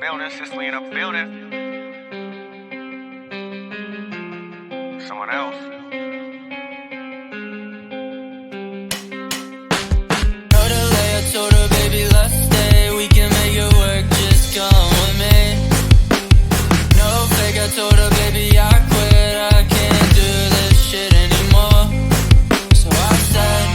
building, since we in a building. Someone else. Told her, baby, let's stay. We can make it work, just come with me. No fake, I told her, baby, I quit. I can't do this shit anymore. So I said,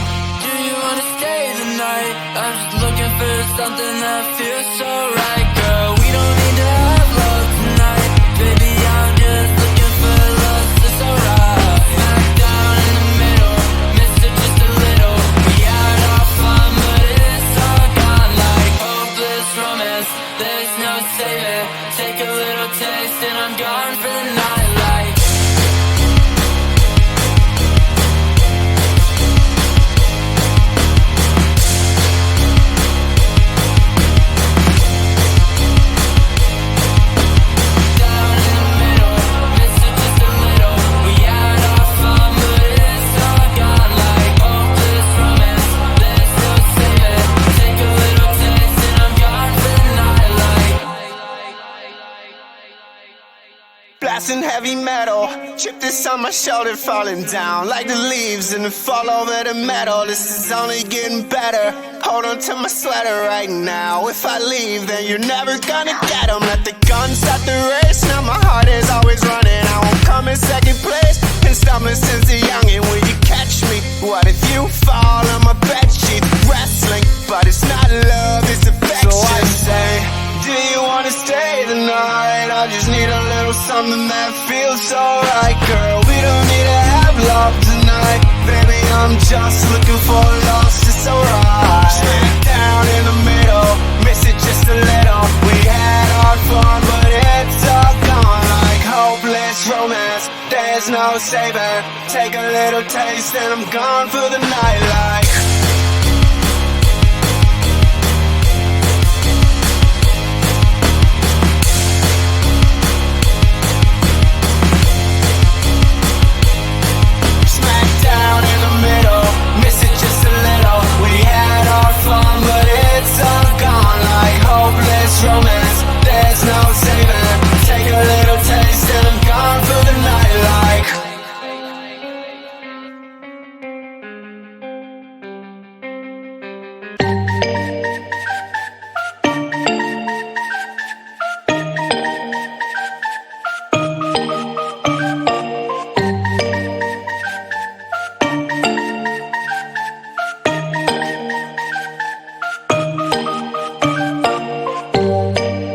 do you wanna stay the night? I'm just looking for something that feels so right, girl. We don't need to have love tonight. Baby, I'm just looking for love, it's alright. Smack down in the middle, miss it just a little. We had our fun, but it's all gone like hopeless romance. There's no saving. Take a little taste and I'm gone for the night like. Down in the middle, miss it just a little. We had our fun, but it's all gone like hopeless romance. There's no saving. Take a little taste and I'm gone for the night like. Blasting heavy metal, chip this on my shoulder, falling down like the leaves and the fall over the metal. This is only getting better. Hold on to my sweater right now. If I leave, then you're never gonna get 'em. Let the gun start the race. Now my heart is always running. I won't come in second place. Been stumbling since a youngin'. Will you catch me? What if you fall on my bedsheet? Wrestling, but it's not love, it's affection. So I say, do you wanna stay the night? I just need a little something that feels so right, girl. We don't need to have love tonight. Baby, I'm just looking for love, it's alright. Smack down in the middle, miss it just a little. We had our fun, but it's all gone like hopeless romance. There's no saving. Take a little taste and I'm gone for the night like. Down in the middle, miss it just a little. We had our fun, but it's all gone like hopeless romance. There's no saving. Take a little taste and I'm gone for the night like.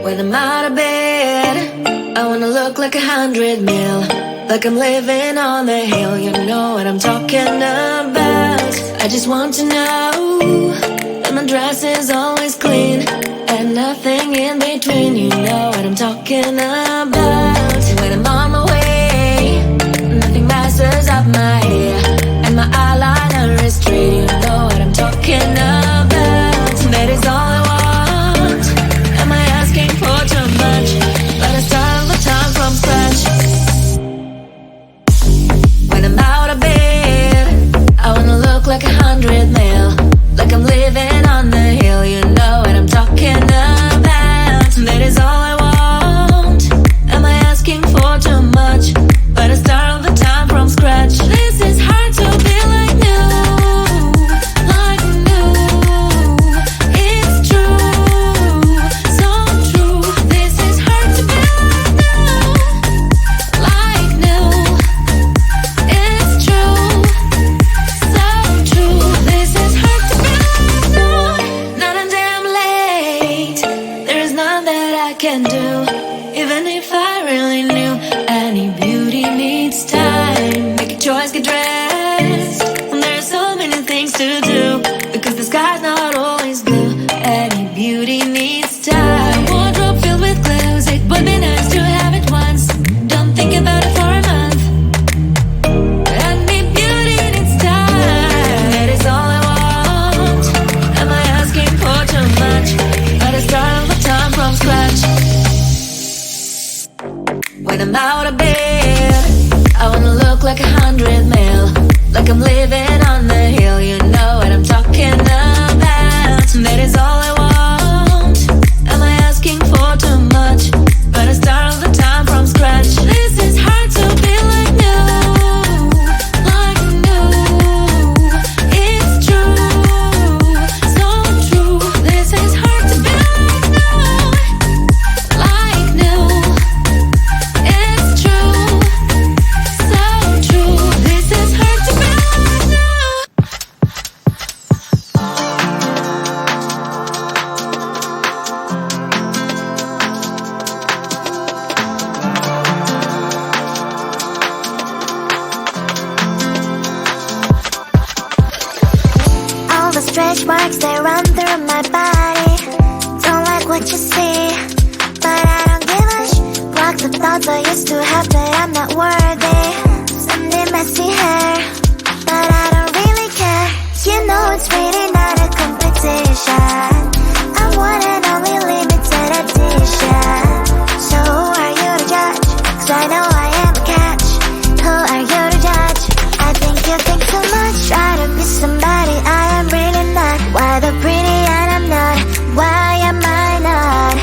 When I'm out of bed, I wanna look like 100 mil, like I'm living on the hill. You know what I'm talking about. I just want to know that my dress is always clean and nothing in between. You know what I'm talking about. When I'm on my way, nothing messes up my hair and my eyeliner is straight. You know what I'm talking about. That is all I want. Am I asking for too much? But I start all the time from scratch. When I'm out of bed, I wanna look like 100 mil, like I'm living on the hill. You know what I'm talking about. That is all I want. Am I asking for too much? But I start all the time from scratch. This is hard to be like new, like new. It's true, so true. This is hard to be like new, it's true, so true. This is hard to be like new. Not until I'm late, there is none that I can do. Even if I really knew, any beauty needs time. Make a choice, get dressed, and there are so many things to do, because the sky's not always blue. Any beauty needs time. Wardrobe filled with clothes, it would be nice to have it once. Don't think about it for a month. Any beauty needs time. That is all I want. Am I asking for too much? But I start all the time from scratch. When I'm out of bed, I wanna look like 100 mil, like I'm living on the hill. You know what I'm talking about. That is all I want. Am I asking for too much? worthy. Someday messy hair, but I don't really care. You know it's really not a competition. I'm one and only limited edition. So who are you to judge? 'Cause I know I am a catch. Who are you to judge? I think you think too much. Try to be somebody I am really not. Why the pretty and I'm not? Why am I not?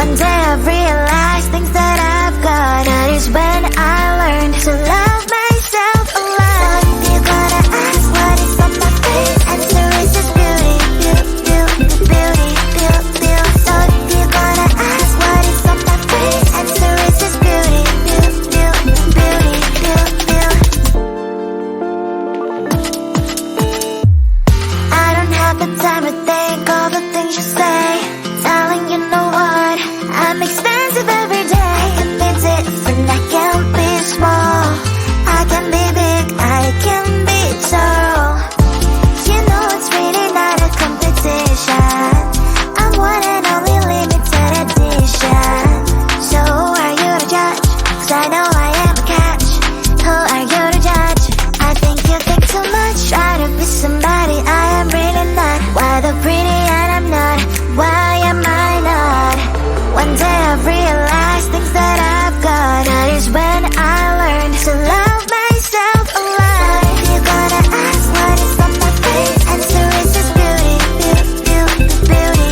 One day I've realized things that I've got. That is when I learned to love myself a lot. So if you're gonna ask what is on my face, answer is just beauty, beauty, beauty, beauty, beauty. So if you're gonna ask what is on my face, answer is just beauty, beauty, beauty, beauty, beauty. I don't have the time to think all the things you say. Darling, you know what? I'm expensive every day. I can be different, I can be small. I can be big, I can be tall. You know it's really not a competition. I'm one and only limited edition. So who are you to judge? 'Cause I know I am a catch. Who are you to judge? I think you think too much. Try to be somebody I am really not. Why the pretty and I'm not? Why am I not? One day I've realized things that I've got. That is when I learned to love myself a lot. So if you're gonna ask what is on my face, answer is just beauty, beauty, beauty, beauty,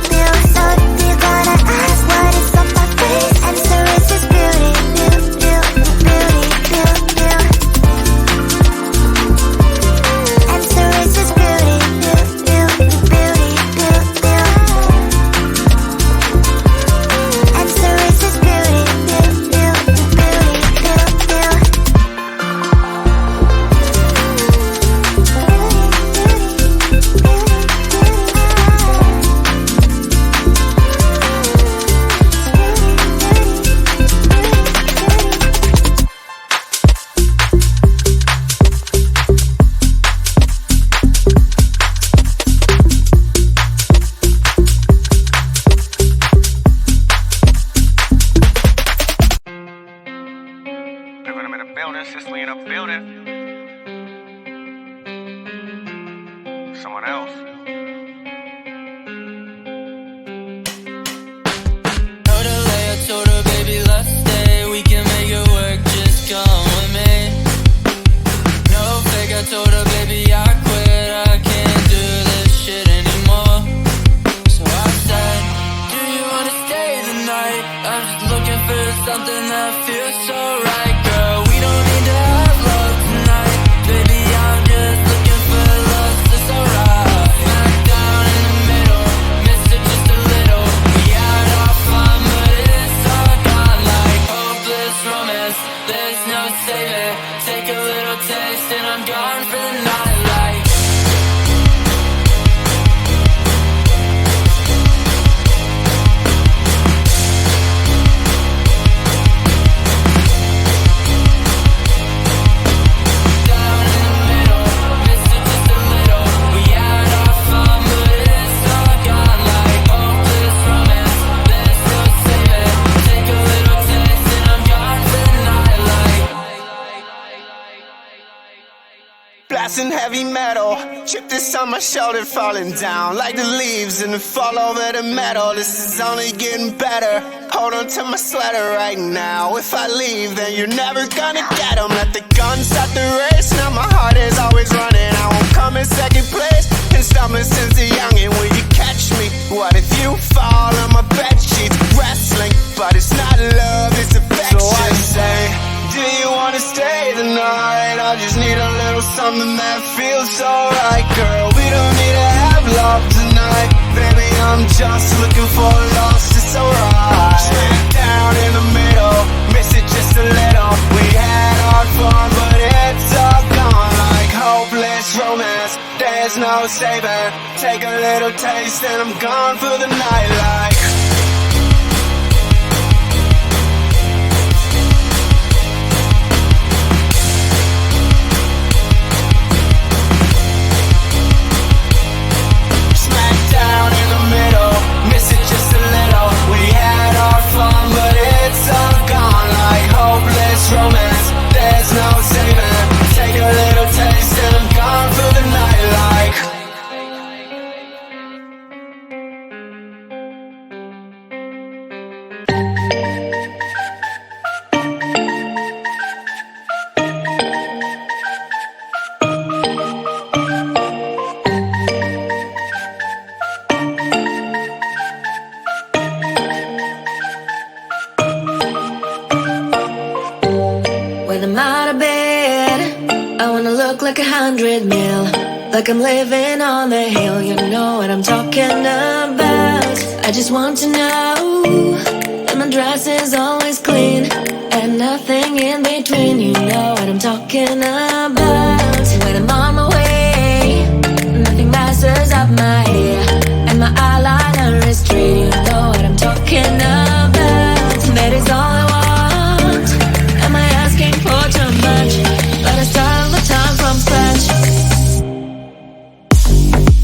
beauty. So if you're gonna ask what is on my face, answer is just beauty, beauty, beauty, beauty, beauty. Answer is just beauty, beauty, beauty, beauty, beauty. Answer is just beauty, beauty, beauty, beauty, beauty. Living them in a building, Cicely in a building. Someone else. Told her later, told her baby let's stay. We can make it work, just come with me. No fake, I told her baby I quit. I can't do this shit anymore. So I said, do you wanna stay the night? I'm just looking for something that feels so right, girl. We don't need to have love tonight. Baby, I'm just looking for love, that's alright. Smack down in the middle, missed it just a little. We had our fun, but it's all gone like hopeless romance. There's no saving. Take a little taste and I'm gone for the night like. Down in the middle, missed it just a little. We had our fun, but it's all gone like hopeless romance. There's no saving. Take a little taste and I'm gone for the night like. Blasting heavy metal, chip this on my shoulder, falling down like the leaves and fall over the metal. This is only getting better. Hold on to my sweater right now. If I leave, then you're never gonna get 'em. Let the gun start the race. Now my heart is always running. I won't come in second place. Been stumbling since a youngin'. Will you catch me? What if you fall on my bed sheets? Wrestling, but it's not love, it's affection. So I say, do you wanna stay the night? I just need a little something that feels so right, girl. We don't need to have love tonight. Baby, I'm just looking for love, it's alright. Smack down in the middle, miss it just a little. We had our fun, but it's all gone like hopeless romance. There's no saving. Take a little taste and I'm gone for the night like. Smack down in the middle, miss it just a little. We had our fun, but it's all gone like hopeless romance. look like 100 mil, like I'm living on the hill. You know what I'm talking about. I just want to know that my dress is always clean and nothing in between. You know what I'm talking about. When I'm on my way, nothing messes up my hair, and my eyeliner is straight. You know what I'm talking about. That is all I want. Am I asking for too much? But I start all the time from scratch.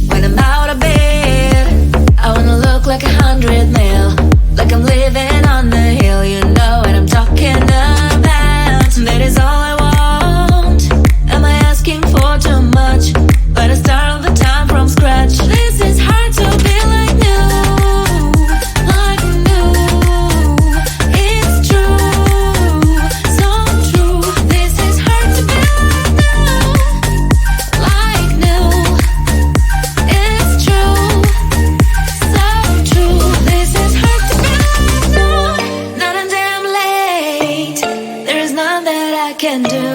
When I'm out of bed, I wanna look like 100 mil, like I'm living on the hill. You know what I'm talking about. That is all I want. Am I asking for too much? But I start all the time from scratch. This is hard to be like new, like new. It's true, so true. This is hard to be like new, it's true, so true. This is hard to be like new. Not until I'm late, there is none that I can do.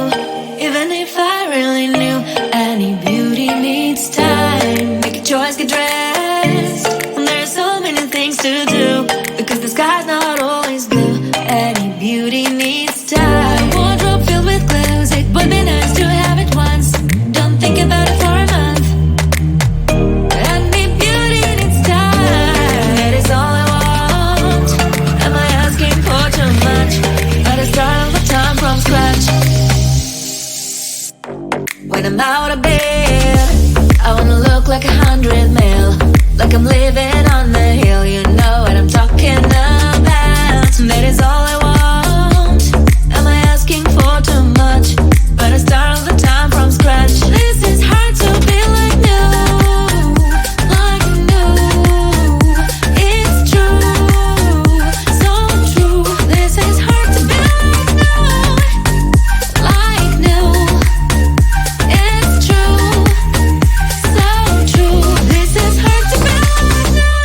Even if I really knew, any beauty needs time. Make a choice, get dressed, and there's so many things to do, because the sky's not always blue. Any beauty needs time. Wardrobe filled with clues, it would be nice to have it once. Don't think about it for a month. Any beauty needs time. That is all I want. Am I asking for too much? But I start all the time from scratch. When I'm out of bed, I wanna look like 100 mil, like I'm living on the hill. You know what I'm talking about. That is all I want. Am I asking for too much? But I start all the time from scratch. This is hard to be like new, like new. It's true, so true. This is hard to be like new, like new. It's true, so true. This is hard to be like new.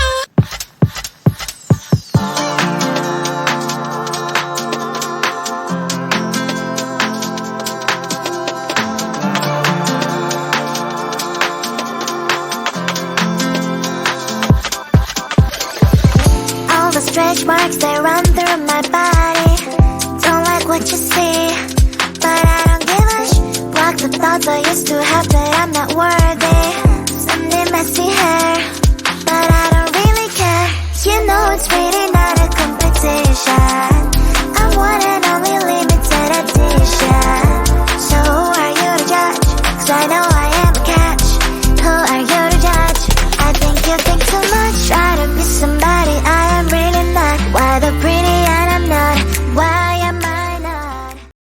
All the stretch marks, they run through my body. Don't like what you see, but I don't give a block the thoughts I used to have that I'm not worthy. Someday messy hair, but I don't really care. You know it's really nice.